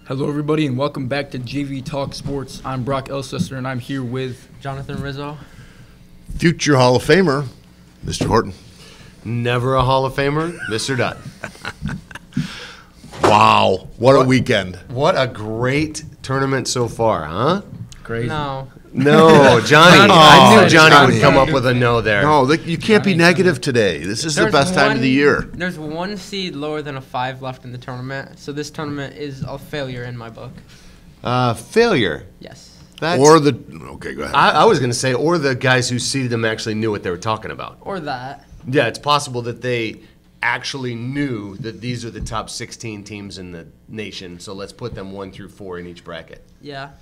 Hello, everybody, and welcome back to JV Talk Sports. I'm Brock Elsester, and I'm here with Jonathan Rizzo. Future Hall of Famer, Mr. Horton. Never a Hall of Famer, Mr. Dutt. Wow, what a weekend. What a great tournament so far, huh? Crazy. No, Johnny. I knew Johnny would come up with a no there. No, you can't be negative today. This is the best time of the year. There's one seed lower than a 5 left in the tournament, so this tournament is a failure in my book. Failure. Yes. Okay, go ahead. I was going to say, or the guys who seeded them actually knew what they were talking about. Or that. Yeah, it's possible that they actually knew that these are the top 16 teams in the nation, so let's put them 1 through 4 in each bracket. Yeah.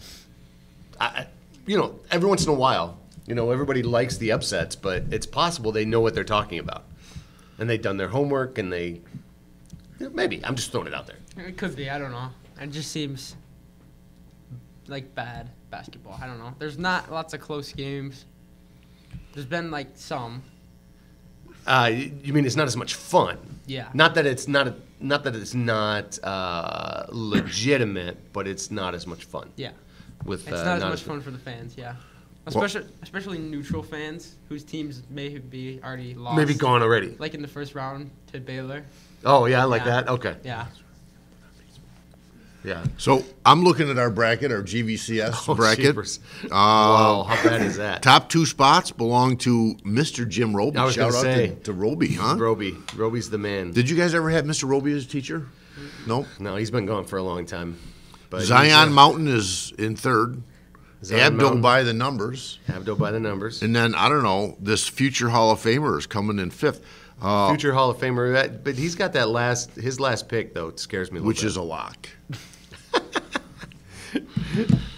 Every once in a while, everybody likes the upsets, but it's possible they know what they're talking about. And they've done their homework, and maybe. I'm just throwing it out there. It could be. I don't know. It just seems like bad basketball. I don't know. There's not lots of close games. There's been, some. You mean it's not as much fun? Yeah. Not that it's not legitimate, but it's not as much fun. Yeah. It's not as much fun for the fans, yeah. Especially neutral fans whose teams may be already lost. Maybe gone already. Like in the first round to Baylor. Oh, yeah, like that? Okay. Yeah. Yeah. So I'm looking at our bracket, our GVCS bracket. Jeepers. Wow, how bad is that? Top 2 spots belong to Mr. Jim Roby. I was Shout gonna out say. to Roby, huh? Roby's the man. Did you guys ever have Mr. Roby as a teacher? Nope. No, he's been gone for a long time. But Zion Mountain is in 3rd. Zion Abdo Mountain. by the numbers. Abdo by the numbers. And then, I don't know, this future Hall of Famer is coming in 5th. Future Hall of Famer, but he's got his last pick, though. It scares me a little Which bit. is a lock.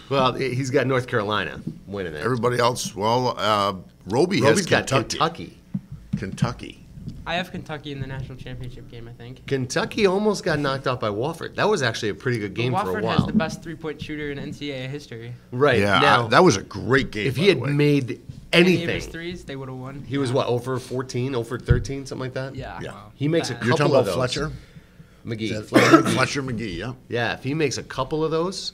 Well, he's got North Carolina winning it. Everybody else, Roby has Roby's got Kentucky. Kentucky. I have Kentucky in the national championship game, I think. Kentucky almost got knocked out by Wofford. That was actually a pretty good game for a Wofford while. has the best three-point shooter in NCAA history. Right. Yeah, Now, that was a great game. if by he the had way. made Any of his anything, threes, they would have won. he was what, over 14, over 13, something like that? Yeah. Yeah. Wow. He makes a Bad. couple You're talking of about those. Fletcher? McGee. Fletcher McGee, yeah. Yeah, if he makes a couple of those,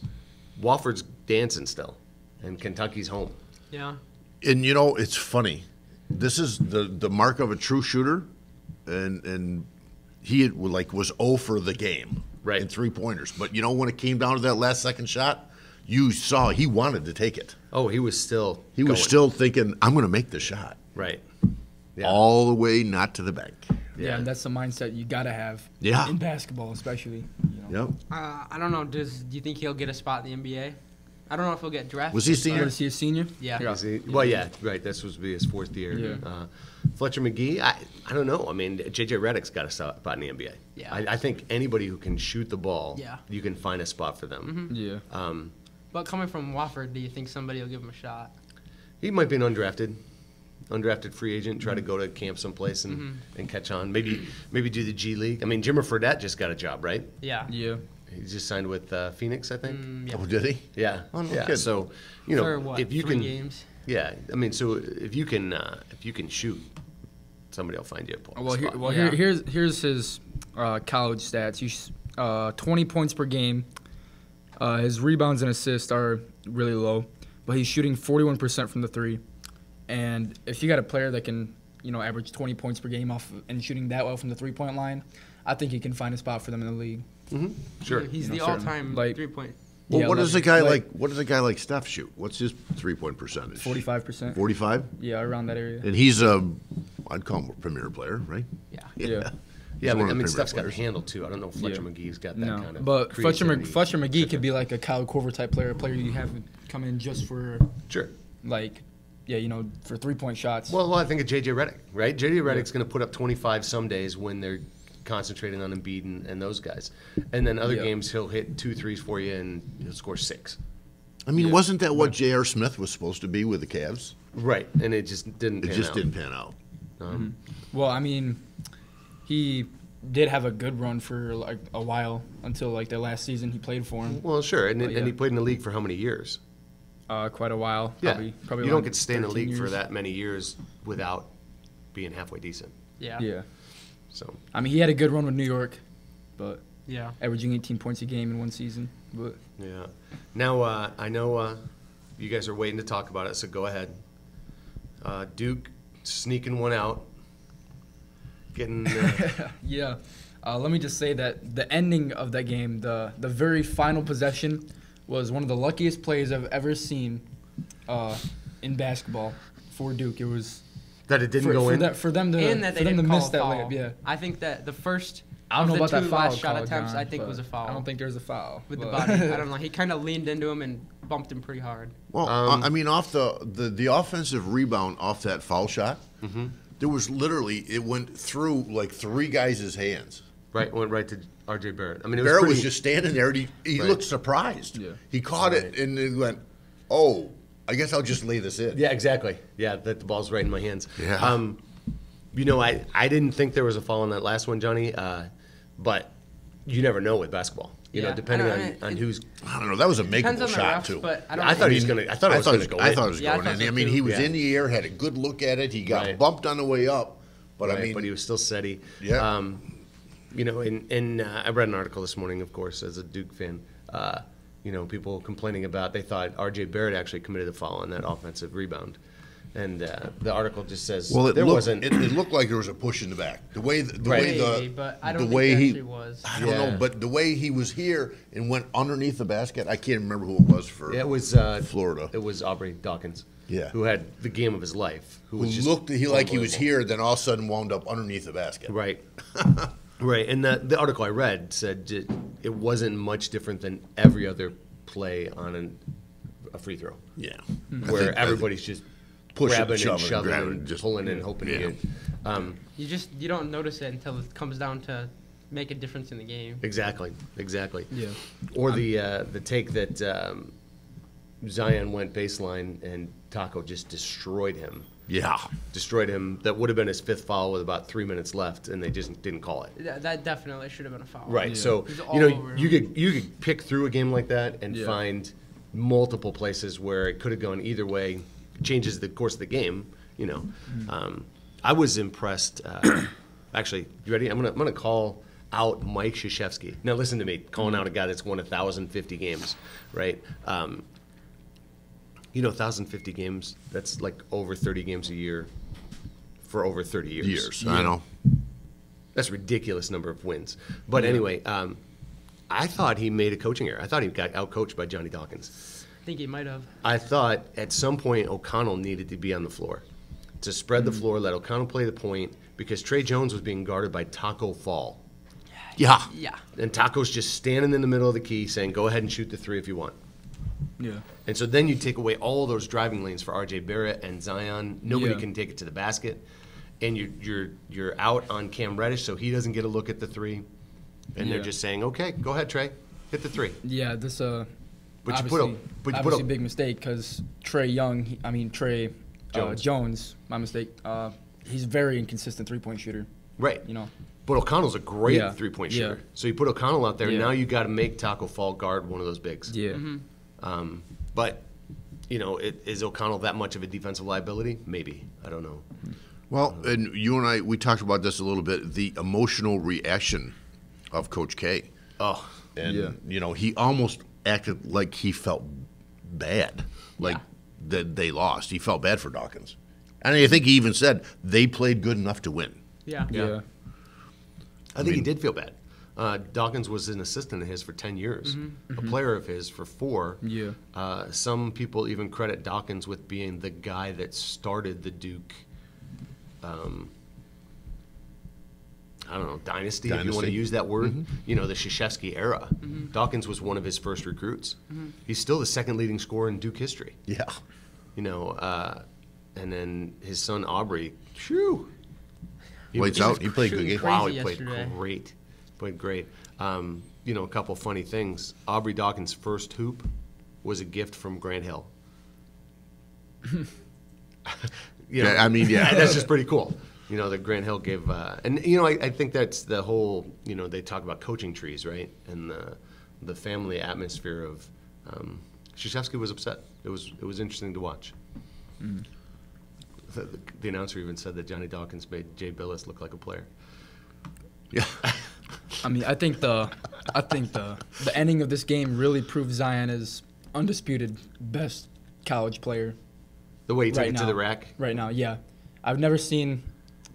Wofford's dancing still, and Kentucky's home. Yeah. And it's funny. This is the mark of a true shooter, and he was 0 for the game, Right. in 3-pointers. But when it came down to that last second shot, you saw he wanted to take it. Oh, he was still He was going. still thinking, I'm going to make the shot, Right. Yeah. all the way not to the bank. Yeah, and that's the mindset you got to have Yeah. in basketball, especially. Yep. I don't know. Do you think he'll get a spot in the NBA? I don't know if he'll get drafted. Was he a senior? Is he a senior? Yeah. Is he? Well, yeah, right. This was be his 4th year. Yeah. Fletcher McGee, I don't know. I mean, J.J. Redick's got a spot in the NBA. Yeah. I think anybody who can shoot the ball, Yeah. you can find a spot for them. Yeah. But coming from Wofford, do you think somebody will give him a shot? He might be an undrafted free agent, try to go to camp someplace and catch on. Maybe do the G League. I mean, Jimmer Fredette just got a job, right? Yeah. Yeah. He just signed with Phoenix, I think. Yeah. Oh, did he? Yeah. Oh, no yeah. kidding. So, For what? if you 3 can, games? yeah. I mean, so if you can shoot, somebody will find you a spot. Here's his college stats. He's 20 points per game. His rebounds and assists are really low, but he's shooting 41% from the 3. And if you got a player that can, average 20 points per game off and shooting that well from the 3-point line, I think he can find a spot for them in the league. Sure. He's the certainly. all-time Like- 3-point. Well, Yeah, what does like- a guy like- what does a guy like Steph shoot? What's his 3-point percentage? 45%. 45? Yeah, around that area. And he's I'd call him a premier player, right? Yeah. Yeah. Yeah, He's but, one of I the mean, premier Steph's got a players. handle too. I don't know if Fletcher Yeah. McGee's got that No, kind of. but Fletcher creativity. McGee could be like a Kyle Korver type player, a player you have come in just for Sure. for 3-point shots. Well, I think of J.J. Redick, right? J.J. Redick's going to put up 25 some days when they're concentrating on Embiid and those guys, and then other Yeah. games he'll hit 2 threes for you and he'll score 6. I mean, wasn't that what J.R. Smith was supposed to be with the Cavs? Right, and it just didn't. It pan just out. didn't pan out. Well, I mean, he did have a good run for like a while until like the last season he played for him. Well, sure, and, But, and he played in the league for how many years? Quite a while. Yeah, Probably you don't around get to stay in the 13 league for years. that many years without being halfway decent. Yeah. Yeah. So I mean, he had a good run with New York, but Yeah. averaging 18 points a game in one season. But Yeah. Now, I know you guys are waiting to talk about it, so go ahead. Duke sneaking one out. Getting. yeah, let me just say that the ending of that game, the very final possession, was one of the luckiest plays I've ever seen in basketball for Duke. It was that it didn't go in? For them to And that they didn't miss call a that foul. layup. Yeah. I think that the first I don't know of about the that two foul last shot call, attempts, John, I think but was a foul. I don't think there's a foul with the but- body. I don't know. He kind of leaned into him and bumped him pretty hard. Well, I mean, off the offensive rebound off that foul shot, there was literally it went through like 3 guys' hands. Right, went right to R.J. Barrett. I mean, it was Barrett pretty, was just standing there, and he Right. looked surprised. Yeah. He caught it, and he went, "Oh, I guess I'll just lay this in." Yeah, exactly. Yeah, that the ball's right in my hands. Yeah. You know, I didn't think there was a foul on that last one, Johnny, but you never know with basketball. You know, Yeah. depending I know, on who's. I don't know. That was a Depends makeable on the shot refs, too. but I don't. I thought he was gonna. I thought it was gonna go in. I thought it was Yeah, I going thought in. so I mean, too. he was Yeah. in the air, had a good look at it. He got Right. bumped on the way up, but Right, I mean, but he was still steady. Yeah. You know, I read an article this morning, of course, as a Duke fan. You know, people complaining about they thought R.J. Barrett actually committed a foul on that offensive rebound, and the article just says there wasn't. It looked like there was a push in the back. The way the Right. way Maybe, the but I don't the think way there he actually was. I don't Yeah. know, but the way he was here and went underneath the basket, I can't remember who it was for. It was Florida. It was Aubrey Dawkins. Yeah. Who had the game of his life. Who was just looked like he was unbelievable. here, then all of a sudden wound up underneath the basket. Right. Right. And the article I read said it wasn't much different than every other play on a free throw, Yeah, where everybody's just pushing, grabbing and shoving, shoving grabbing, and just pulling and hoping yeah. to get. You don't notice it until it comes down to make a difference in the game. Exactly. Yeah. Or the take that Zion went baseline and Taco just destroyed him. Yeah, That would have been his 5th foul with about 3 minutes left, and they just didn't call it. That definitely should have been a foul. Right. Yeah. So He's you all know over you him. could pick through a game like that and Yeah. find multiple places where it could have gone either way, changes the course of the game. You know, I was impressed. Actually, you ready? I'm gonna call out Mike Krzyzewski. Now listen to me, calling out a guy that's won 1,050 games, right? You know, 1,050 games. That's like over 30 games a year for over 30 years. years. I know. That's a ridiculous number of wins. But anyway, I thought he made a coaching error. I thought he got outcoached by Johnny Dawkins. I think he might have. I thought at some point O'Connell needed to be on the floor to spread the floor, let O'Connell play the point, because Trey Jones was being guarded by Taco Fall. Yeah, Yeah. And Taco's just standing in the middle of the key saying, go ahead and shoot the 3 if you want. Yeah. And so then you take away all those driving lanes for R.J. Barrett and Zion. Nobody Yeah. can take it to the basket, and you're out on Cam Reddish, so he doesn't get a look at the 3. And they're Yeah. just saying, okay, go ahead, Trey, hit the 3. Yeah, this But you obviously, put obviously a a big mistake because Trey Jones, my mistake. He's a very inconsistent 3-point shooter. right. You know. But O'Connell's a great Yeah. 3-point Yeah. shooter. So you put O'Connell out there. Yeah. Now you got to make Taco Fall guard one of those bigs. Yeah. But you know, is O'Connell that much of a defensive liability? Maybe. I don't know. Well, and you and I, we talked about this a little bit. The emotional reaction of Coach K, Oh, and Yeah. you know, he almost acted like he felt bad, like that they lost. He felt bad for Dawkins, and I think he even said they played good enough to win. Yeah. Yeah. I think he did feel bad. Dawkins was an assistant of his for 10 years, a player of his for 4. Yeah. Some people even credit Dawkins with being the guy that started the Duke, I don't know, dynasty, if you want to Dynasty. use that word. You know, the Krzyzewski era. Dawkins was one of his first recruits. He's still the second leading scorer in Duke history. Yeah, You know, and then his son Aubrey, shoo. lights was out. He played good shooting game. crazy Wow, he played yesterday. great. Played great. You know, a couple funny things. Aubrey Dawkins' first hoop was a gift from Grant Hill. You know, Yeah, I mean, yeah. that's just pretty cool. You know, that Grant Hill gave, and you know, I think that's the whole. You know, they talk about coaching trees, right? And the family atmosphere of Krzyzewski was upset. It was interesting to watch. The announcer even said that Johnny Dawkins made Jay Billis look like a player. Yeah. I mean, I think the ending of this game really proved Zion is undisputed best college player The way he took right it now. to the rack, Right now, yeah. I've never seen.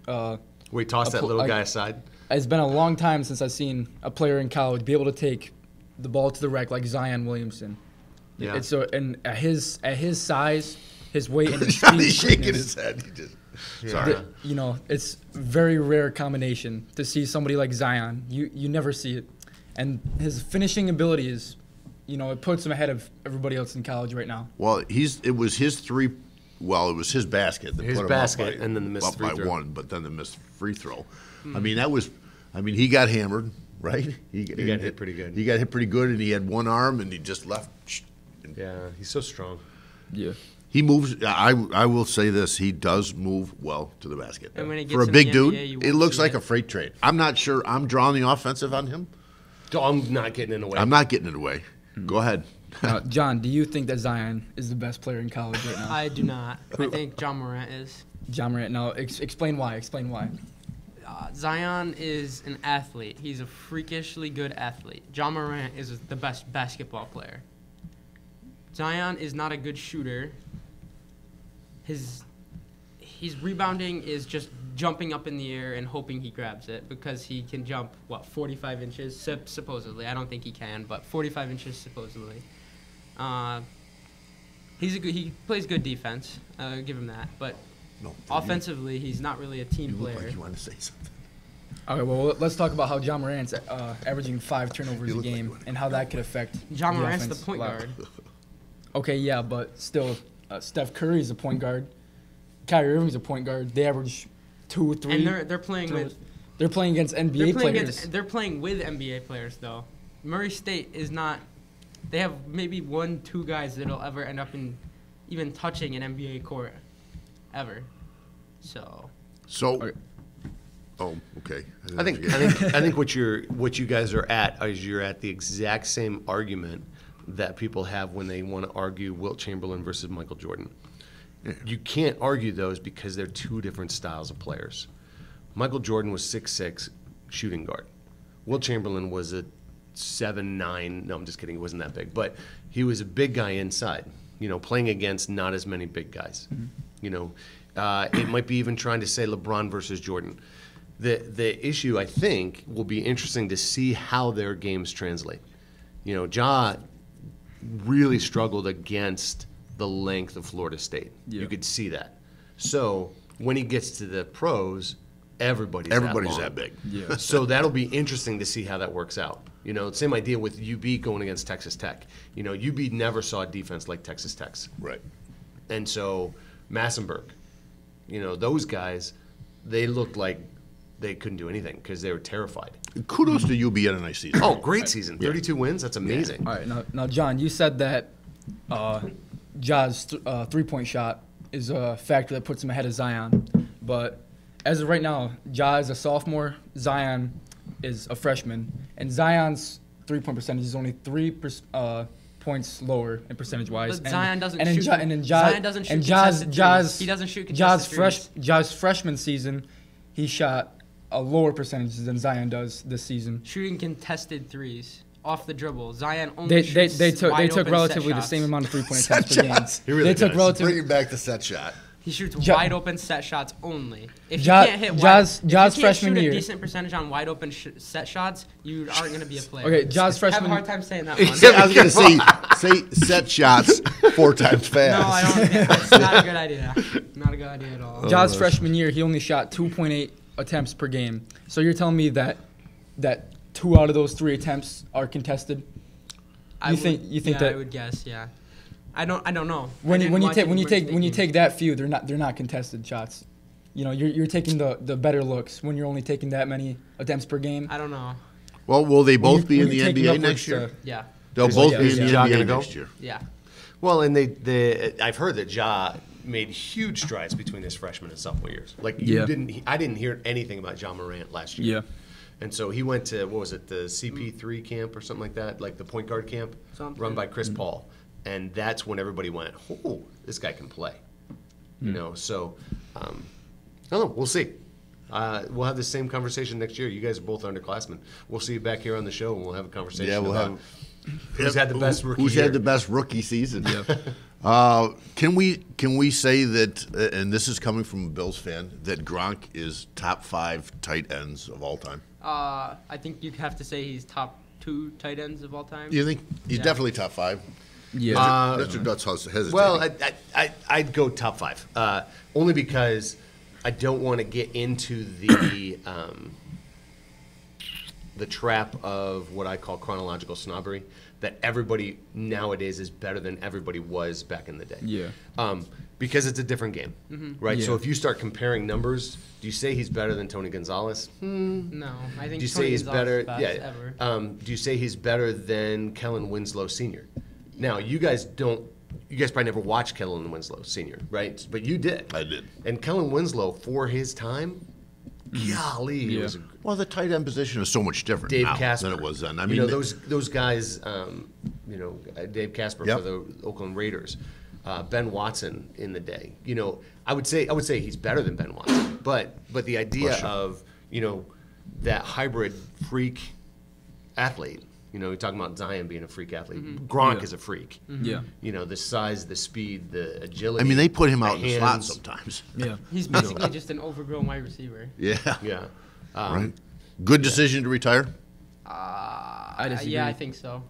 where he tossed that little guy aside. It's been a long time since I've seen a player in college be able to take the ball to the rack like Zion Williamson. Yeah. It's and at his size, his weight, and his Johnny's speed, shaking quickness, his head. He just, sorry. you know, it's very rare combination to see somebody like Zion. You never see it, and his finishing ability is, you know, it puts him ahead of everybody else in college right now. Well, it was his three. Well, it was his basket. That His put him basket, up by, and then the missed up free by throw. one, but then the missed free throw. I mean, that was. I mean, he got hammered, right? He got hit pretty good. He got hit pretty good, and he had one arm, and he just left. Yeah, he's so strong. Yeah. He moves. I will say this: he does move well to the basket. And when he For gets a in big the dude, NBA, you it won't looks see like it. a freight train. I'm not sure. I'm drawing the offensive on him. I'm not getting in the way. I'm not getting it away. Go ahead. John, do you think that Zion is the best player in college right now? I do not. I think John Morant is. John Morant. Now, explain why. Explain why. Zion is an athlete. He's a freakishly good athlete. John Morant is the best basketball player. Zion is not a good shooter. His rebounding is just jumping up in the air and hoping he grabs it because he can jump 45 inches supposedly. I don't think he can, but 45 inches supposedly. He plays good defense. I'll give him that, but No. offensively he's not really a team You look player. like you want to say something. Okay, well, let's talk about how John Morant's averaging 5 turnovers You a look like game you wanna- and how that could affect John the Morant's the offense point a lot. guard. Okay, yeah, but still, Steph Curry's a point guard. Kyrie Irving's a point guard. They average 2 or 3. And they're playing turnovers. with They're playing against NBA players. they're playing with NBA players though. Murray State is not. They have maybe 1-2 guys that'll ever end up in even touching an NBA court, ever. So So. Okay. Oh, okay. I think what you guys are at is you're at the exact same argument that people have when they want to argue Wilt Chamberlain versus Michael Jordan. You can't argue those because they're two different styles of players. Michael Jordan was 6'6", shooting guard. Wilt Chamberlain was a 7'9". No, I'm just kidding. He wasn't that big, but he was a big guy inside. You know, playing against not as many big guys. You know, it might be even trying to say LeBron versus Jordan. The issue, I think, will be interesting to see how their games translate. You know, Ja really struggled against the length of Florida State. Yeah. You could see that. So when he gets to the pros, everybody's Everybody's that that long. big. Yeah. So that'll be interesting to see how that works out. You know, same idea with UB going against Texas Tech. You know, UB never saw a defense like Texas Tech's. Right. And so Massenberg, you know, those guys, they looked like they couldn't do anything because they were terrified. Kudos to UB at a nice season. Oh, great season. 32 wins. That's amazing. All right, now, John, you said that Ja's three-point shot is a factor that puts him ahead of Zion. But as of right now, Ja is a sophomore, Zion is a freshman, and Zion's three-point percentage is only 3 points lower in percentage-wise. But Zion doesn't and then shoot. Zion doesn't shoot and contested Ja's threes. He doesn't shoot contested threes. Ja's freshman season, he shot a lower percentage than Zion does this season. Shooting contested threes off the dribble. Zion only They shoots took wide open relatively set the shots. same amount of three-point Set attempts per game. shots. He really They took does. relatively. Bringing back the set shot. He shoots Ja- wide open set shots only. If Ja- you can't hit Ja's- wide, Ja's if you can't freshman shoot year- a decent percentage on wide open set shots, you aren't going to be a player. Okay, Ja's I have a freshman. hard time saying that I one. was going to say set shots 4 times fast. No, I don't. It's not a good idea. Not a good idea at all. Ja's freshman year, he only shot 2.8 attempts per game. So you're telling me that 2 out of those 3 attempts are contested? I You would- think yeah, that I would guess, yeah. I don't know. when I you didn't watch any Wednesday when you games. take that few, they're not contested shots. You know, you're taking the better looks when you're only taking that many attempts per game. I don't know. Well, will they both When be in you're the taking NBA upwards next year? to- Yeah, They'll Is- both yeah, be in is the Ja NBA gonna go? next year. yeah. Well, and I've heard that Ja made huge strides between his freshman and sophomore years. Like Yeah. I didn't hear anything about Ja Morant last year. Yeah. And so he went to, what was it, the CP3 camp or something like that, like the point guard camp, Something. run by Chris Paul. And that's when everybody went, oh, this guy can play. You know, so, I don't know, we'll see. We'll have the same conversation next year. You guys are both underclassmen. We'll see you back here on the show, and we'll have a conversation. Yeah, we'll about have. who's had the best rookie Who's year. had the best rookie season? Can we say that? And this is coming from a Bills fan, that Gronk is top 5 tight ends of all time. I think you have to say he's top 2 tight ends of all time. You think he's Yeah. definitely top 5? Yeah. Mr. Dutz hesitating. Well, I'd go top 5, only because I don't want to get into the trap of what I call chronological snobbery, that everybody nowadays is better than everybody was back in the day. Yeah. Because it's a different game, right? So Yeah. if you start comparing numbers, do you say he's better than Tony Gonzalez? No, I think Do you Tony say he's Gonzalez better? is best ever. Do you say he's better than Kellen Winslow Sr.? Now, you guys probably never watched Kellen Winslow Sr., right? But you did. I did. And Kellen Winslow, for his time, golly, he Yeah. was a Well, the tight end position is so much different Dave now Casper than it was then. I you mean, know those guys. Dave Casper Yep. for the Oakland Raiders, Ben Watson in the day. You know, I would say he's better than Ben Watson. But the idea Question. of that hybrid freak athlete. You know, you're talking about Zion being a freak athlete. Gronk Yeah. is a freak. Yeah. You know, the size, the speed, the agility. I mean, they put him out in the the slot hands. sometimes. Yeah. He's basically just an overgrown wide receiver. Yeah. Yeah. Right. Good decision to retire. I disagree. Yeah, I think so.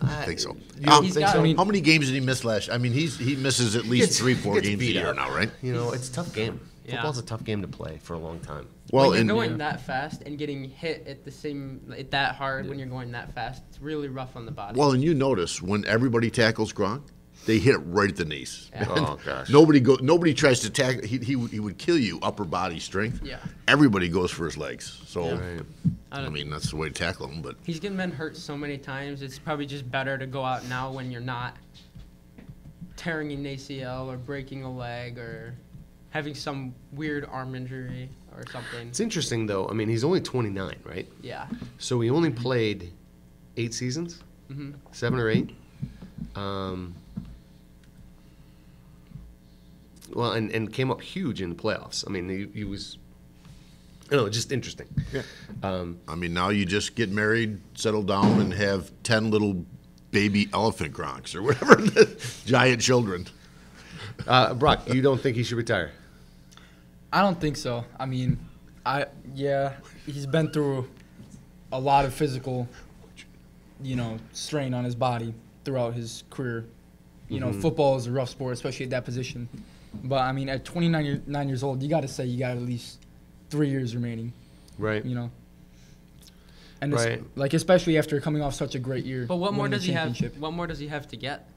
I think so. You don't He's think got- so? I mean- How many games did he miss last? I mean, he misses at least Gets- 3-4 gets games a beat year up. now, right? You know, it's a tough game. Yeah. Football's a tough game to play for a long time. Well, when and you're going that fast and getting hit that hard when you're going that fast, it's really rough on the body. well, and you notice when everybody tackles Gronk, they hit it right at the knees. Yeah. Oh, gosh. Nobody tries to tackle. He would kill you upper body strength. Yeah. Everybody goes for his legs. So Right. I mean, that's the way to tackle him. But He's been hurt so many times. It's probably just better to go out now when you're not tearing an ACL or breaking a leg or having some weird arm injury or something. It's interesting, though. I mean, he's only 29, right? Yeah. So he only played 8 seasons, 7 or 8. Well, and came up huge in the playoffs. I mean, he was, I don't know, just interesting. yeah. I mean, now you just get married, settle down, and have 10 little baby elephant Gronks or whatever, giant children. Brock, you don't think he should retire? I don't think so. I mean, he's been through a lot of physical, strain on his body throughout his career. You know, football is a rough sport, especially at that position. But I mean, at 29 years old, you got to say you got at least 3 years remaining. Right. You know, and it's, Right. like especially after coming off such a great year. But what more winning does a he have? championship. What more does he have to get?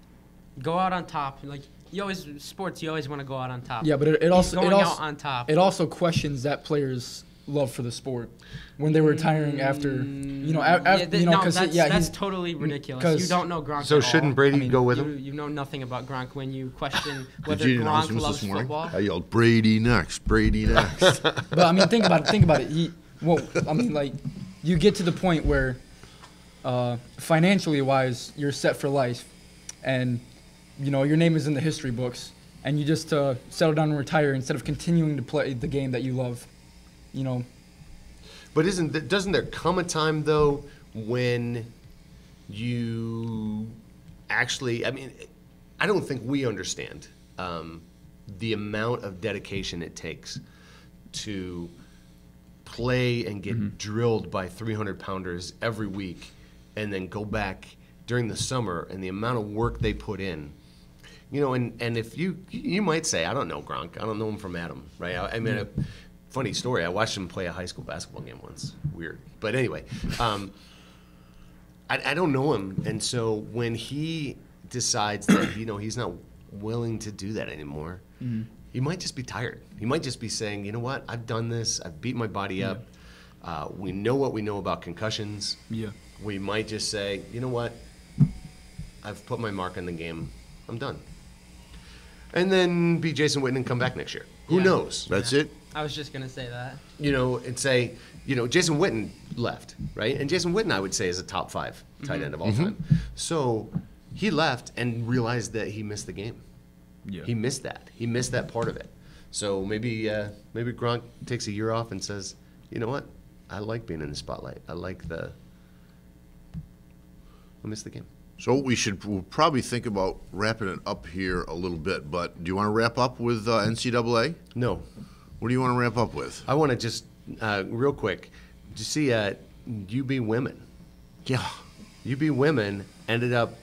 Go out on top. Like you always want to go out on top. Yeah, but it He's also going out on top. It also questions that player's love for the sport when they were retiring after That's totally ridiculous. 'cause- You don't know Gronk. So at all. shouldn't Brady I mean, go with him? You know nothing about Gronk when you question Did whether you announce Gronk him loves this morning? football. I yelled, Brady next, Brady next. But I mean, think about it. You get to the point where, financially wise, you're set for life, and your name is in the history books, and you just settle down and retire instead of continuing to play the game that you love. But doesn't there come a time, though, when you actually, I mean, I don't think we understand the amount of dedication it takes to play and get drilled by 300-pounders every week and then go back during the summer and the amount of work they put in. And if you might say, I don't know Gronk. I don't know him from Adam, right? I mean, funny story. I watched him play a high school basketball game once. Weird. But anyway, I don't know him. And so when he decides that, he's not willing to do that anymore, he might just be tired. He might just be saying, you know what? I've done this. I've beat my body up. We know what we know about concussions. Yeah. We might just say, you know what? I've put my mark on the game. I'm done. And then be Jason Witten and come back next year. Who Yeah. knows? That's it. I was just gonna say that. And say, Jason Witten left, right? And Jason Witten, I would say, is a top 5 tight end of all time. So he left and realized that he missed the game. Yeah. He missed that. He missed that part of it. So maybe Gronk takes a year off and says, you know what? I like being in the spotlight. I miss the game. So we'll probably think about wrapping it up here a little bit. But do you want to wrap up with NCAA? No. What do you want to wrap up with? I want to just, real quick, did you see UB women? Yeah. UB women ended up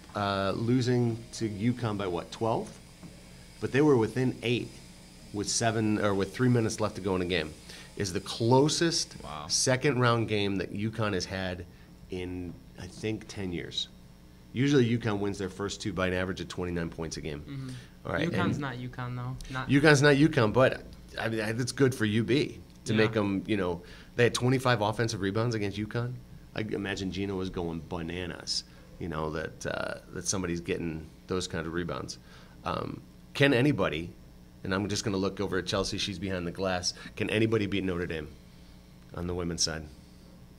losing to UConn by what, 12? But they were within 8 with 3 minutes left to go in a game. Is the closest second round game that UConn has had in, I think, 10 years. Usually UConn wins their first 2 by an average of 29 points a game. Mm-hmm. All right. UConn's not UConn, though. UConn's not UConn, but I mean, it's good for UB to make them, they had 25 offensive rebounds against UConn. I imagine Gino was going bananas, that somebody's getting those kind of rebounds. Can anybody, and I'm just going to look over at Chelsea, she's behind the glass, can anybody beat Notre Dame on the women's side?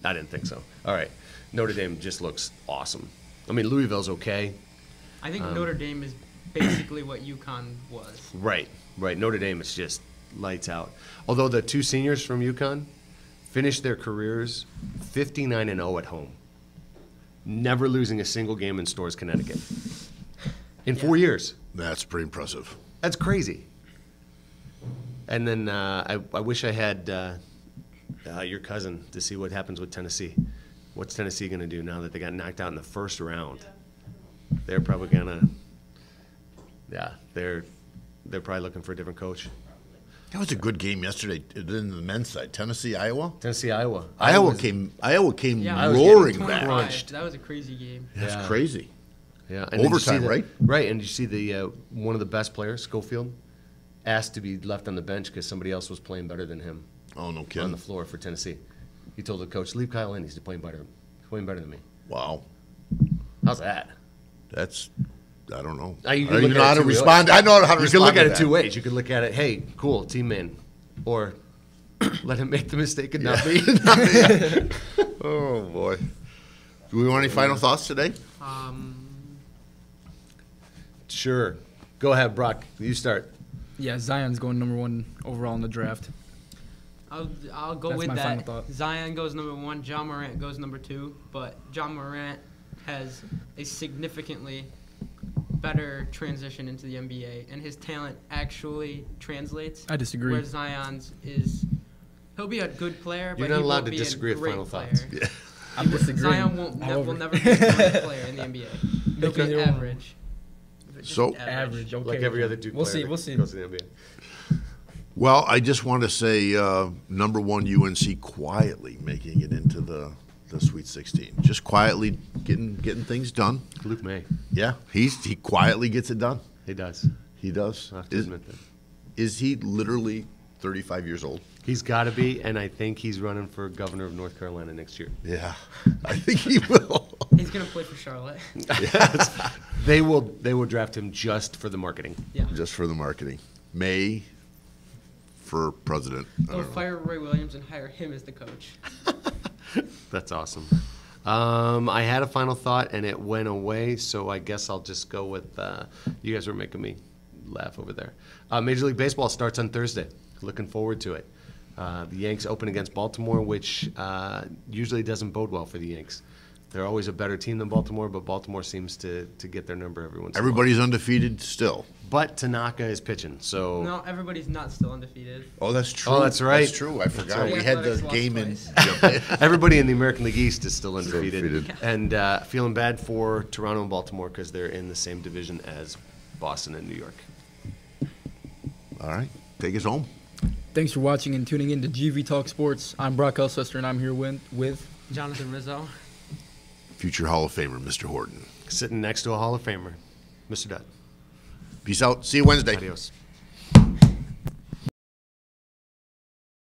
I didn't think so. All right. Notre Dame just looks awesome. I mean, Louisville's okay. I think Notre Dame is basically what UConn was. Right. Notre Dame is just lights out. Although the 2 seniors from UConn finished their careers 59-0 at home, never losing a single game in Storrs, Connecticut, in 4 years. That's pretty impressive. That's crazy. And then I wish I had your cousin to see what happens with Tennessee. What's Tennessee going to do now that they got knocked out in the first round? They're probably going to, they're probably looking for a different coach. That was a good game yesterday in the men's side. Tennessee, Iowa. Iowa came Yeah, roaring back. 25. That was a crazy game. That's crazy. Yeah, and Overtime, right? Right, and you see the one of the best players, Schofield, asked to be left on the bench because somebody else was playing better than him Oh, no on kidding. the floor for Tennessee. He told the coach, "Leave Kyle in. He's playing better than me." Wow. How's that? That's, I don't know. You I don't even know how to respond. I know how to respond. You can look to at it that. 2 ways. You could look at it, hey, cool, team in, or let him make the mistake and not me. Oh, boy. Do we want any final thoughts today? Sure. Go ahead, Brock. You start. Yeah, Zion's going number 1 overall in the draft. I'll go That's with my final that. thought. Zion goes number 1. John Morant goes number 2. But John Morant has a significantly better transition into the NBA, and his talent actually translates. I disagree. Where Zion's he'll be a good player, You're but not he allowed won't to be disagree a with great final player. thoughts. Yeah. I'm disagreeing. Zion will never be a great player in the NBA. He'll be Okay. average. Just So- Average, okay. Like every other Duke We'll player see, that we'll see. goes to the NBA. Well, I just want to say number 1 UNC quietly making it into the Sweet 16. Just quietly getting things done. Luke May. Yeah, he quietly gets it done. He does. He does. I have to admit that. Is he literally 35 years old? He's got to be, and I think he's running for governor of North Carolina next year. Yeah, I think he will. He's gonna play for Charlotte. Yes. They will draft him just for the marketing. Yeah. Just for the marketing. May for president. I They'll don't know. fire Roy Williams and hire him as the coach. That's awesome. I had a final thought, and it went away, so I guess I'll just go with you guys were making me laugh over there. Major League Baseball starts on Thursday. Looking forward to it. The Yanks open against Baltimore, which usually doesn't bode well for the Yanks. They're always a better team than Baltimore, but Baltimore seems to get their number every once in a while. Everybody's undefeated still. But Tanaka is pitching, so No, everybody's not still undefeated. Oh, that's true. Oh, that's right. That's true. I forgot. right. We had the Athletics lost game in. twice. everybody in the American League East is still undefeated. undefeated. And feeling bad for Toronto and Baltimore because they're in the same division as Boston and New York. All right. Take us home. Thanks for watching and tuning in to GV Talk Sports. I'm Brock Elsester, and I'm here with Jonathan Rizzo. Future Hall of Famer, Mr. Horton. Sitting next to a Hall of Famer, Mr. Dutt. Peace out. See you Wednesday. Adios.